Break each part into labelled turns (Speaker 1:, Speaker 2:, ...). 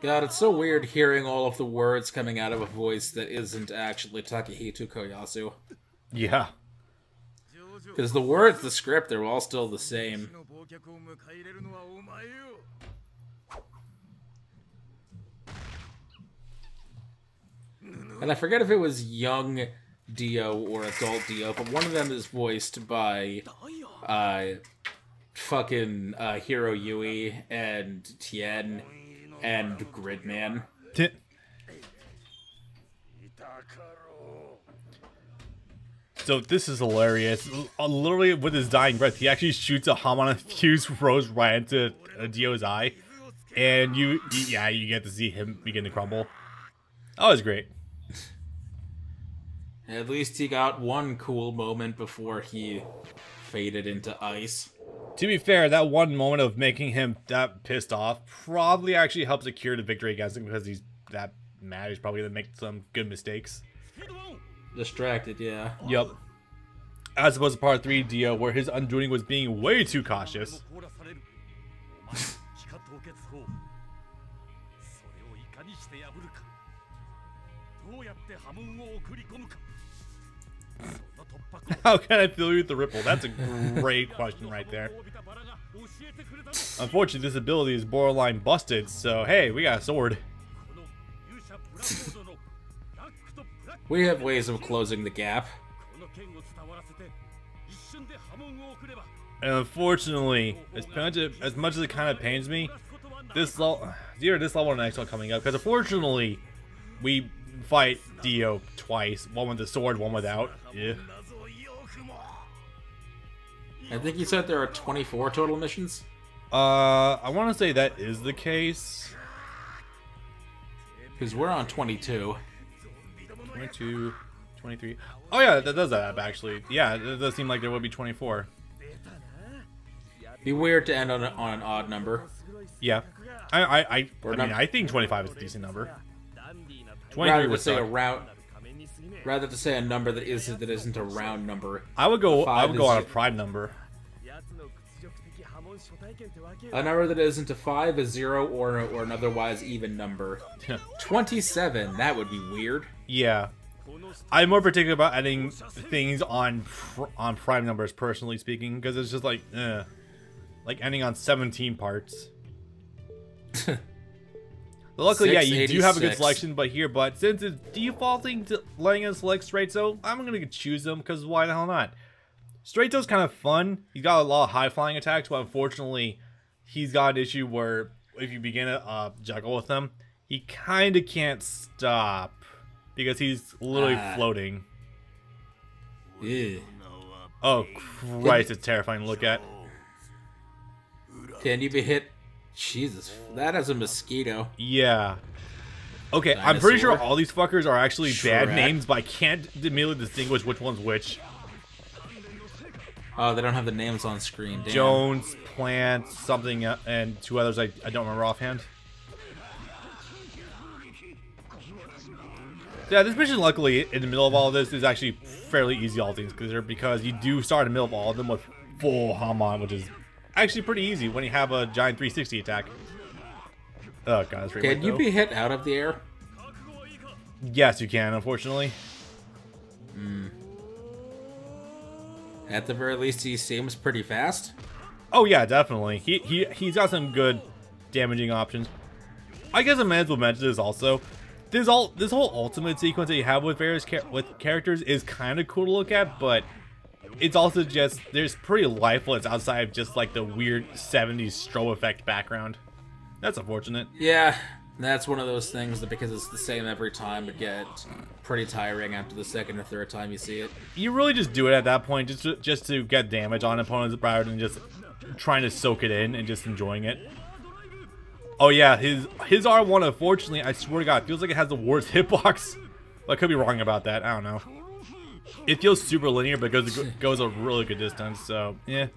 Speaker 1: God, it's so weird hearing all of the words coming out of a voice that isn't actually Takehito Koyasu.
Speaker 2: Yeah.
Speaker 1: Because the words, the script, they're all still the same. And I forget if it was young Dio or adult Dio, but one of them is voiced by fucking Hiro Yui and Tien and Gridman.
Speaker 2: So this is hilarious. Literally, with his dying breath, he actually shoots a Hamon fuse rose right into Dio's eye, and you get to see him begin to crumble. That was great.
Speaker 1: At least he got one cool moment before he faded into ice.
Speaker 2: To be fair, that one moment of making him that pissed off probably actually helped secure the victory against him, because he's that mad. He's probably gonna make some good mistakes.
Speaker 1: Distracted, yeah.
Speaker 2: Yep. As opposed to part 3 Dio, where his undoing was being way too cautious. How can I fill you with the ripple? That's a great question right there. Unfortunately, this ability is borderline busted, so hey, we got a sword.
Speaker 1: We have ways of closing the gap.
Speaker 2: And unfortunately, as much as it kind of pains me, this level and next one coming up, because unfortunately, we fight Dio twice, one with the sword, one without. Yeah.
Speaker 1: I think you said there are 24 total missions?
Speaker 2: I want to say that is the case.
Speaker 1: Because we're on 22.
Speaker 2: 22, 23. Oh yeah, that does add up actually. Yeah, it does seem like there would be 24.
Speaker 1: Be weird to end on an odd number.
Speaker 2: Yeah. I mean, I think 25 is a decent number. 23 would say
Speaker 1: rather to say a number that isn't a round number.
Speaker 2: I would go on a prime number.
Speaker 1: A number that isn't a 5, a 0, or an otherwise even number. 27, that would be weird.
Speaker 2: Yeah. I'm more particular about adding things on prime numbers, personally speaking, because it's just like ending on 17 parts. Luckily, yeah, you do have a good selection, but since it's defaulting to letting us select Straight-So, I'm gonna choose them, because why the hell not? Straight-So's kind of fun. He's got a lot of high-flying attacks, but unfortunately, he's got an issue where if you begin to juggle with him, he kind of can't stop, because he's literally floating.
Speaker 1: Yeah.
Speaker 2: Oh, Christ, it's terrifying to look at.
Speaker 1: Can you be hit? Jesus, that is a mosquito.
Speaker 2: Yeah. Okay,
Speaker 1: Dinosaur.
Speaker 2: I'm pretty sure all these fuckers are actually bad
Speaker 1: Shrek.
Speaker 2: names, but I can't immediately distinguish which one's which.
Speaker 1: Oh, they don't have the names on screen. Damn.
Speaker 2: Jones, Plant, something, and two others I don't remember offhand. Yeah, this mission, luckily, in the middle of all of this, is actually fairly easy, all things considered, because you do start in the middle of all of them with full Hamon, which is actually pretty easy when you have a giant 360 attack. Oh god, that's
Speaker 1: Can you be hit out of the air?
Speaker 2: Yes, you can, unfortunately.
Speaker 1: At the very least, he seems pretty fast.
Speaker 2: Oh yeah, definitely. He's got some good damaging options. I guess I might as well mention this also. This whole ultimate sequence that you have with various characters is kind of cool to look at, but it's also just, there's pretty lifeless outside of just like the weird 70s strobe effect background. That's unfortunate.
Speaker 1: Yeah, that's one of those things that because it's the same every time, it gets pretty tiring after the second or third time you see it.
Speaker 2: You really just do it at that point just to get damage on opponents rather than just trying to soak it in and just enjoying it. Oh yeah, his R1, unfortunately, I swear to god, feels like it has the worst hitbox. I could be wrong about that, I don't know. It feels super linear, but it goes a really good distance, so, yeah.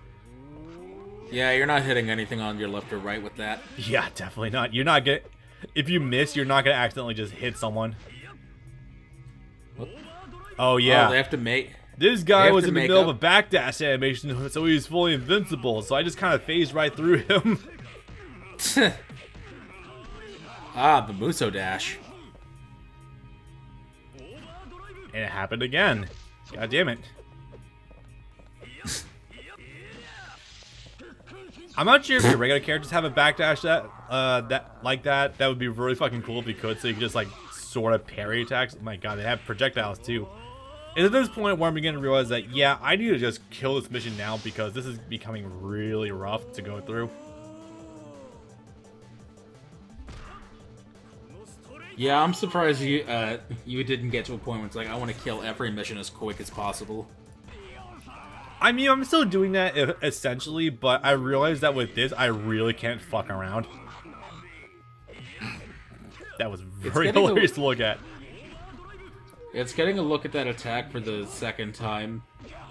Speaker 1: Yeah, you're not hitting anything on your left or right with that.
Speaker 2: Yeah, definitely not. You're not gonna... If you miss, you're not gonna accidentally just hit someone. Oh, yeah.
Speaker 1: Oh, they have to make...
Speaker 2: This guy was in the middle of a backdash animation, so he was fully invincible, so I just kind of phased right through him.
Speaker 1: Ah, the Muso dash.
Speaker 2: And it happened again. God damn it. I'm not sure if your regular characters have a backdash that would be really fucking cool if you could, so you could just like sort of parry attacks. Oh my god, they have projectiles too. And at this point where I'm beginning to realize that, yeah, I need to just kill this mission now because this is becoming really rough to go through.
Speaker 1: Yeah, I'm surprised you didn't get to a point where it's like, I want to kill every mission as quick as possible.
Speaker 2: I mean, I'm still doing that essentially, but I realized that with this, I really can't fuck around. That was very hilarious to look at.
Speaker 1: It's getting a look at that attack for the second time.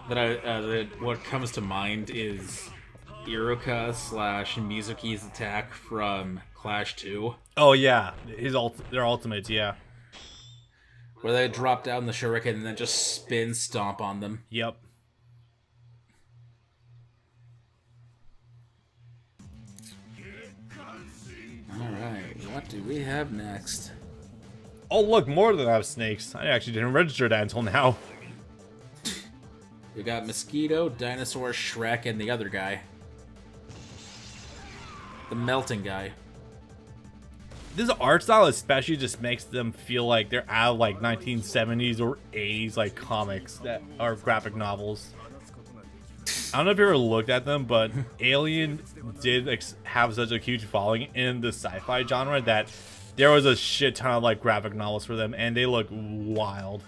Speaker 1: What comes to mind is Iruka / Mizuki's attack from Clash 2.
Speaker 2: Oh yeah, their ultimates, yeah.
Speaker 1: Where they drop down the shuriken and then just spin stomp on them.
Speaker 2: Yep.
Speaker 1: Alright, what do we have next?
Speaker 2: Oh look, more than that snakes. I actually didn't register that until now.
Speaker 1: We got Mosquito, Dinosaur, Shrek, and the other guy. The melting guy.
Speaker 2: This art style especially just makes them feel like they're out of like 1970s or 80s like comics that are graphic novels. I don't know if you ever looked at them, but Alien did have such a huge following in the sci-fi genre that there was a shit ton of like graphic novels for them, and they look wild.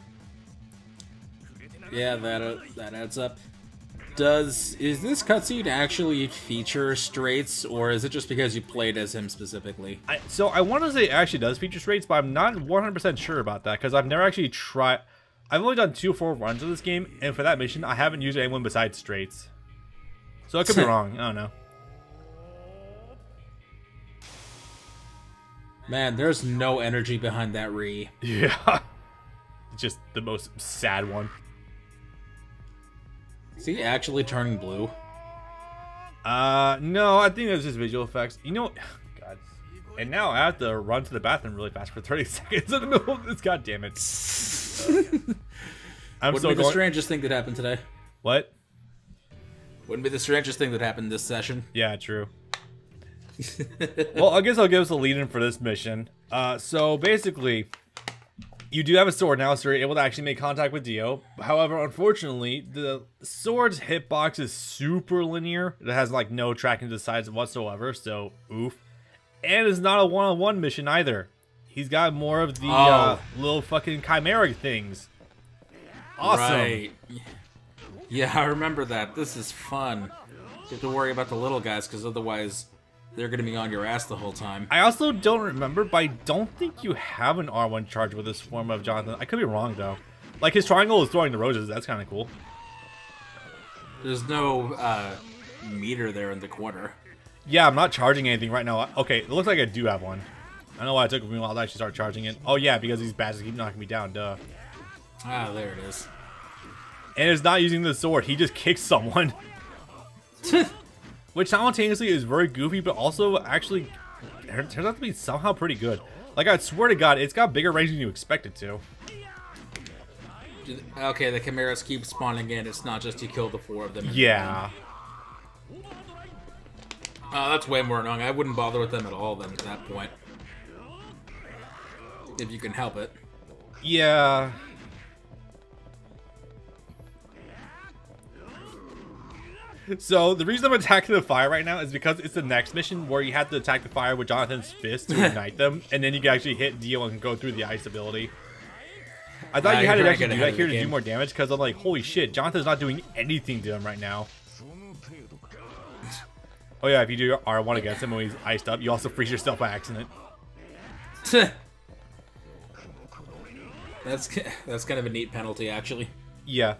Speaker 1: Yeah, that adds up. Is this cutscene actually feature Straits, or is it just because you played as him specifically?
Speaker 2: So I want to say it actually does feature Straits, but I'm not 100% sure about that because I've never actually tried. I've only done 2 full runs of this game, and for that mission, I haven't used anyone besides Straits. So I could be wrong. I don't know.
Speaker 1: Man, there's no energy behind that Ree.
Speaker 2: Yeah. It's just the most sad one.
Speaker 1: Is he actually turning blue?
Speaker 2: No, I think it's just visual effects. You know, God. And now I have to run to the bathroom really fast for 30 seconds in the middle of this. God damn it.
Speaker 1: Wouldn't be the strangest thing that happened today.
Speaker 2: What?
Speaker 1: Wouldn't be the strangest thing that happened this session.
Speaker 2: Yeah, true. Well, I guess I'll give us a lead-in for this mission. So basically, you do have a sword now, so you're able to actually make contact with Dio. However, unfortunately, the sword's hitbox is super linear. It has like no tracking to the sides whatsoever, so oof. And it's not a one-on-one mission either. He's got more of the little fucking chimeric things. Awesome. Right.
Speaker 1: Yeah, I remember that. This is fun. You have to worry about the little guys, because otherwise they're going to be on your ass the whole time.
Speaker 2: I also don't remember, but I don't think you have an R1 charge with this form of Jonathan. I could be wrong, though. Like, his triangle is throwing the roses. That's kind of cool.
Speaker 1: There's no meter there in the corner.
Speaker 2: Yeah, I'm not charging anything right now. Okay, it looks like I do have one. I don't know why it took me a while to actually start charging it. Oh, yeah, because these bastards keep knocking me down. Duh.
Speaker 1: Ah, there it is.
Speaker 2: And it's not using the sword. He just kicks someone. Which simultaneously is very goofy, but also actually turns out to be somehow pretty good. Like, I swear to God, it's got bigger range than you expect it to.
Speaker 1: Okay, the chimeras keep spawning in. It's not just you kill the 4 of them.
Speaker 2: Yeah.
Speaker 1: That's way more annoying. I wouldn't bother with them at all then at that point. If you can help it.
Speaker 2: Yeah. So, the reason I'm attacking the fire right now is because it's the next mission where you have to attack the fire with Jonathan's fist to ignite them, and then you can actually hit Dio and go through the ice ability. I thought you had to actually do that here to do more damage, because I'm like, holy shit, Jonathan's not doing anything to him right now. Oh yeah, if you do R1 against him when he's iced up, you also freeze yourself by accident.
Speaker 1: That's kind of a neat penalty, actually.
Speaker 2: Yeah.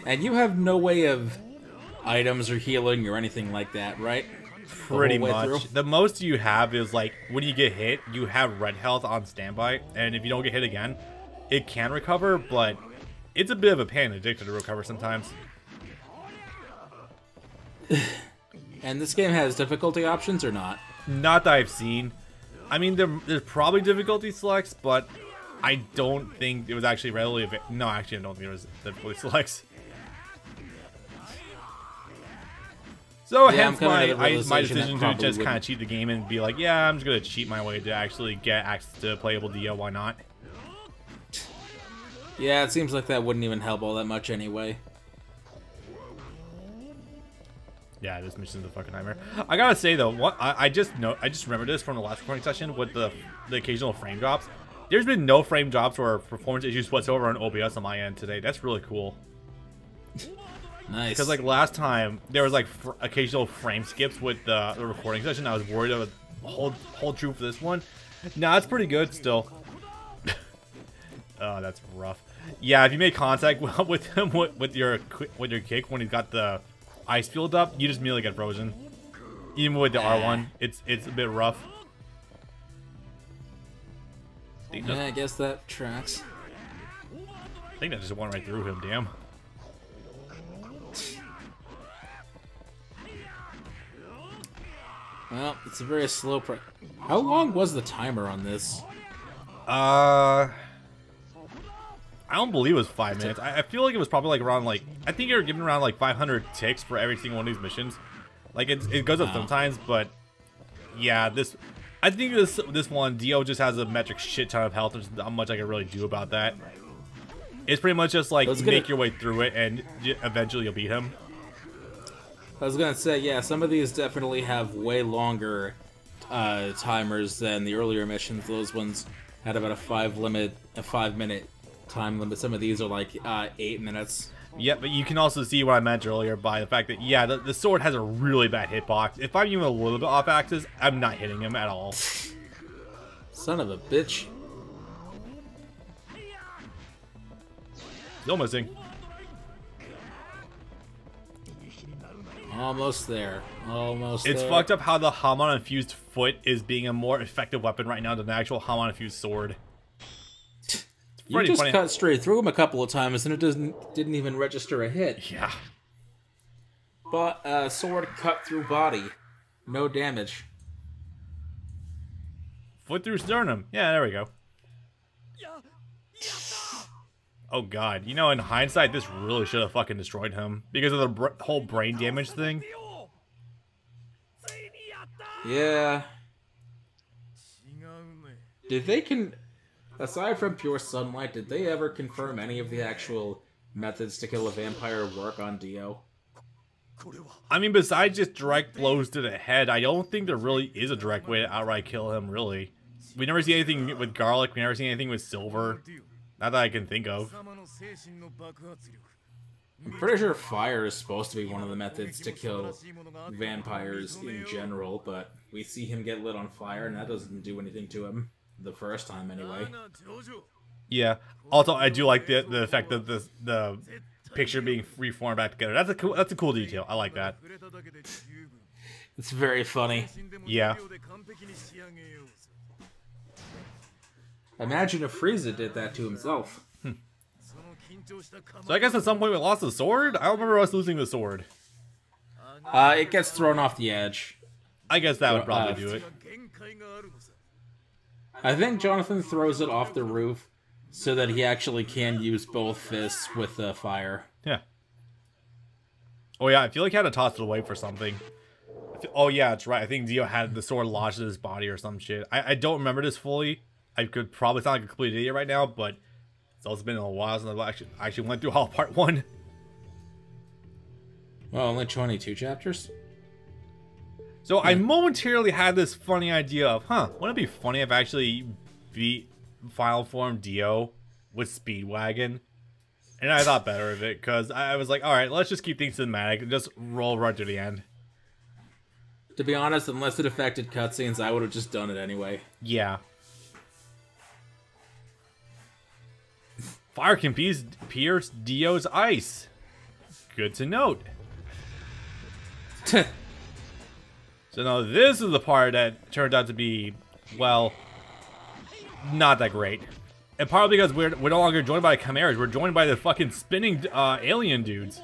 Speaker 1: And you have no way of items or healing or anything like that, right?
Speaker 2: Pretty much. The most you have is, like, when you get hit, you have red health on standby, and if you don't get hit again, it can recover, but it's a bit of a pain in the dick to recover sometimes.
Speaker 1: And this game has difficulty options or not?
Speaker 2: Not that I've seen. I mean, there's probably difficulty selects, but I don't think it was actually readily available. No, actually, I don't think there was difficulty selects. So
Speaker 1: yeah,
Speaker 2: hence my decision to just kind of cheat the game and be like, yeah, I'm just going to cheat my way to actually get access to playable Dio. Why not?
Speaker 1: Yeah, it seems like that wouldn't even help all that much anyway.
Speaker 2: Yeah, this mission's a fucking nightmare. I gotta say though, I just remembered this from the last recording session with the occasional frame drops. There's been no frame drops or performance issues whatsoever on OBS on my end today. That's really cool.
Speaker 1: Nice.
Speaker 2: Because like last time there was like occasional frame skips with the recording session. I was worried it would hold true for this one. Nah, it's pretty good still. Oh, that's rough. Yeah, if you make contact with him with your kick when he's got the ice field up, you just immediately get frozen. Even with the R1, it's a bit rough.
Speaker 1: Yeah, I guess that tracks.
Speaker 2: I think that just went right through him, damn.
Speaker 1: Well, it's a very slow How long was the timer on this?
Speaker 2: I don't believe it was 5 minutes. I feel like it was probably like around like, I think you're given around like 500 ticks for every single one of these missions. Like it goes up sometimes, but yeah, I think this one, Dio just has a metric shit ton of health. There's not much I can really do about that. It's pretty much just like make your way through it and eventually you'll beat him.
Speaker 1: I was gonna say, yeah, some of these definitely have way longer timers than the earlier missions. Those ones had about a 5-minute time limit. Some of these are like 8 minutes.
Speaker 2: Yeah, but you can also see what I meant earlier by the fact that, yeah, the sword has a really bad hitbox. If I'm even a little bit off axis, I'm not hitting him at all.
Speaker 1: Son of a bitch.
Speaker 2: Still missing.
Speaker 1: Almost there. Almost there.
Speaker 2: It's fucked up how the Hamon infused foot is being a more effective weapon right now than the actual Hamon infused sword.
Speaker 1: You just cut straight through him a couple of times and it didn't even register a hit.
Speaker 2: Yeah.
Speaker 1: But sword cut through body. No damage.
Speaker 2: Foot through sternum. Yeah, there we go. Oh god, you know, in hindsight, this really should have fucking destroyed him because of the whole brain damage thing.
Speaker 1: Yeah. Did they aside from pure sunlight, did they ever confirm any of the actual methods to kill a vampire work on Dio?
Speaker 2: I mean, besides just direct blows to the head, I don't think there really is a direct way to outright kill him, really. We never see anything with Garlic, we never see anything with Silver. Not that I can think of.
Speaker 1: I'm pretty sure fire is supposed to be one of the methods to kill vampires in general, but we see him get lit on fire and that doesn't do anything to him. The first time, anyway.
Speaker 2: Yeah. Also, I do like the effect of the picture being reformed back together. That's a cool detail. I like that.
Speaker 1: It's very funny.
Speaker 2: Yeah.
Speaker 1: Imagine if Frieza did that to himself.
Speaker 2: So I guess at some point we lost the sword? I don't remember us losing the sword.
Speaker 1: It gets thrown off the edge.
Speaker 2: I guess that would probably do it.
Speaker 1: I think Jonathan throws it off the roof so that he actually can use both fists with the fire.
Speaker 2: Yeah. Oh yeah, I feel like he had to toss it away for something. Oh yeah, that's right. I think Dio had the sword lodged in his body or some shit. I don't remember this fully. I could probably sound like a complete idiot right now, but it's also been a while since I actually went through all part 1.
Speaker 1: Well, only 22 chapters?
Speaker 2: So I momentarily had this funny idea of, wouldn't it be funny if I actually beat Final Form Dio with Speedwagon? And I thought better of it, because I was like, alright, let's just keep things cinematic and just roll right to the end.
Speaker 1: To be honest, unless it affected cutscenes, I would have just done it anyway.
Speaker 2: Yeah. Fire can pierce Dio's ice. Good to note. So now this is the part that turned out to be, well, not that great. And partly because we're no longer joined by chimeras, we're joined by the fucking spinning alien dudes.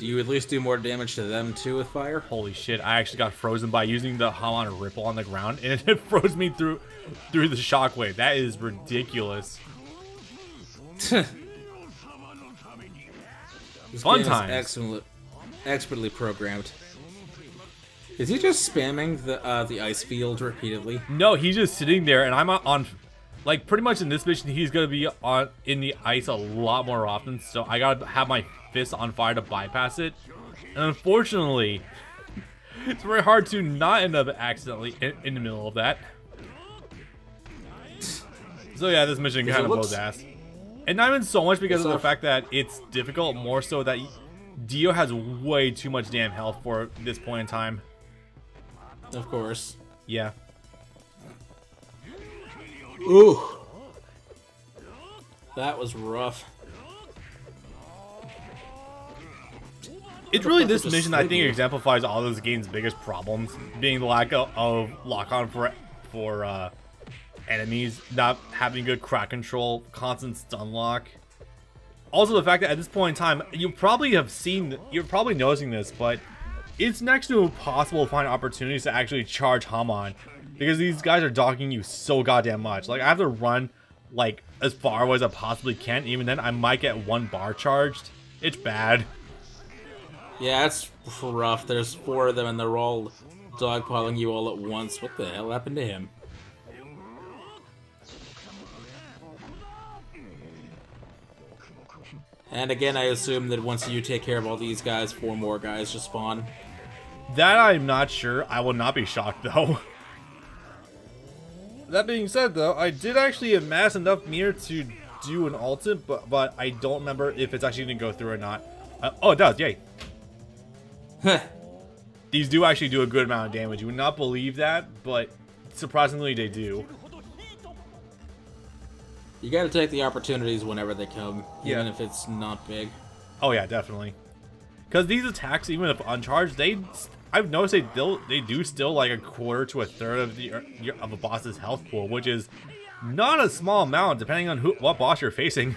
Speaker 1: Do you at least do more damage to them too with fire?
Speaker 2: Holy shit, I actually got frozen by using the Hamon Ripple on the ground, and it froze me through the shockwave. That is ridiculous.
Speaker 1: This
Speaker 2: Fun
Speaker 1: game
Speaker 2: times.
Speaker 1: Is expertly programmed. Is he just spamming the ice field repeatedly?
Speaker 2: No, he's just sitting there, and I'm on like, pretty much in this mission, he's gonna be in the ice a lot more often, so I gotta have my fist on fire to bypass it. And unfortunately, it's very hard to not end up accidentally in the middle of that. So yeah, this mission kind of blows ass. And not even so much because of the fact that it's difficult, more so that Dio has way too much damn health for this point in time.
Speaker 1: Of course.
Speaker 2: Yeah.
Speaker 1: Ooh. That was rough.
Speaker 2: It's really this mission I think exemplifies all this game's biggest problems, being the lack of lock-on for enemies, not having good crack control, constant stun lock. Also the fact that at this point in time, you're probably noticing this, but it's next to impossible to find opportunities to actually charge Hamon, because these guys are dogging you so goddamn much. Like, I have to run like as far away as I possibly can, even then I might get one bar charged. It's bad.
Speaker 1: Yeah, it's rough. There's 4 of them and they're all dogpiling you all at once. What the hell happened to him? And again, I assume that once you take care of all these guys, 4 more guys just spawn.
Speaker 2: That I'm not sure. I will not be shocked though. That being said though, I did actually amass enough meter to do an ultimate, but I don't remember if it's actually going to go through or not. Oh, it does, yay. These do actually do a good amount of damage. You would not believe that, but surprisingly they do.
Speaker 1: You gotta take the opportunities whenever they come, even if it's not big.
Speaker 2: Oh yeah, definitely. Because these attacks, even if uncharged, I've noticed they do still like a quarter to a third of a boss's health pool, which is not a small amount depending on what boss you're facing.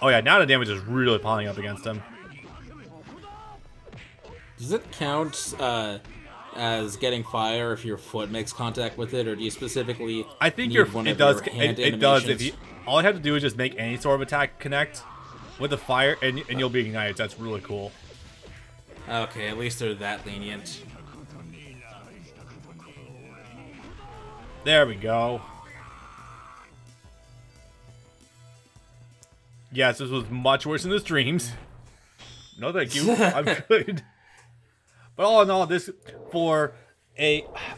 Speaker 2: Oh yeah, now the damage is really piling up against him.
Speaker 1: Does it count as getting fire if your foot makes contact with it, or do you specifically?
Speaker 2: I think it does. It does. If all you have to do is just make any sort of attack connect with the fire, and you'll be ignited. That's really cool.
Speaker 1: Okay, at least they're that lenient.
Speaker 2: There we go. Yes, this was much worse than the streams. No, thank you. I'm good. But all in all,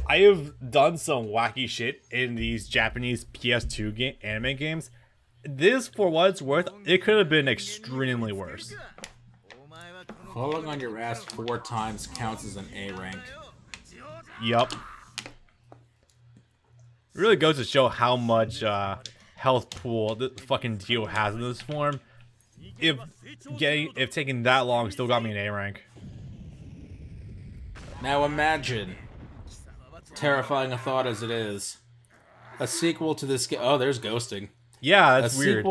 Speaker 2: I have done some wacky shit in these Japanese PS2 anime games. This, for what it's worth, it could have been extremely worse.
Speaker 1: Falling on your ass 4 times counts as an A rank.
Speaker 2: Yup. It really goes to show how much health pool the fucking Dio has in this form. If taking that long still got me an A rank.
Speaker 1: Now imagine, terrifying a thought as it is, a sequel to this game. Oh, there's ghosting.
Speaker 2: Yeah, that's weird.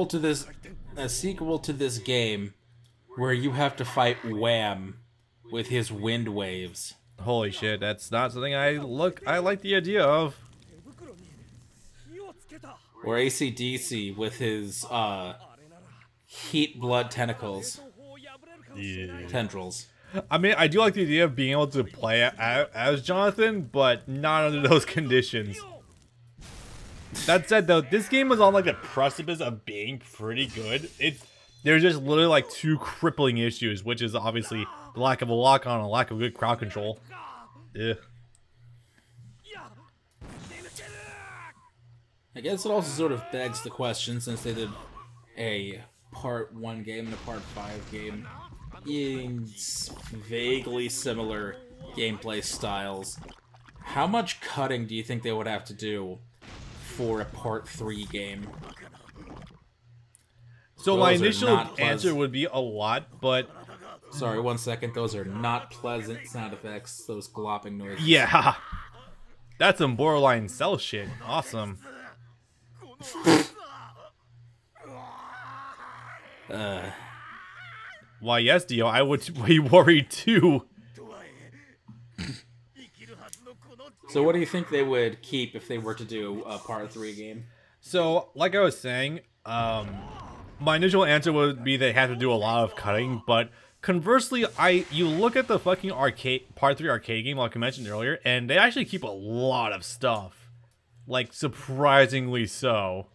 Speaker 1: A sequel to this game where you have to fight Wham with his wind waves.
Speaker 2: Holy shit, that's not something I like the idea of.
Speaker 1: Or AC/DC with his heat blood tentacles.
Speaker 2: Yeah.
Speaker 1: Tendrils.
Speaker 2: I mean, I do like the idea of being able to play as Jonathan, but not under those conditions. That said, though, this game was on like the precipice of being pretty good. There's just literally like 2 crippling issues, which is obviously the lack of a lock-on and a lack of good crowd control. Yeah.
Speaker 1: I guess it also sort of begs the question, since they did a Part 1 game and a Part 5 game in vaguely similar gameplay styles, how much cutting do you think they would have to do for a Part 3 game?
Speaker 2: So my initial answer would be a lot, but...
Speaker 1: Sorry, 1 second. Those are not pleasant sound effects. Those glopping noises.
Speaker 2: Yeah. That's some borderline cell shit. Awesome. Why, yes, Dio, I would be worried too.
Speaker 1: So what do you think they would keep if they were to do a Part 3 game?
Speaker 2: So, like I was saying, my initial answer would be they have to do a lot of cutting, but conversely, you look at the fucking Part 3 arcade game, like I mentioned earlier, and they actually keep a lot of stuff. Like, surprisingly so.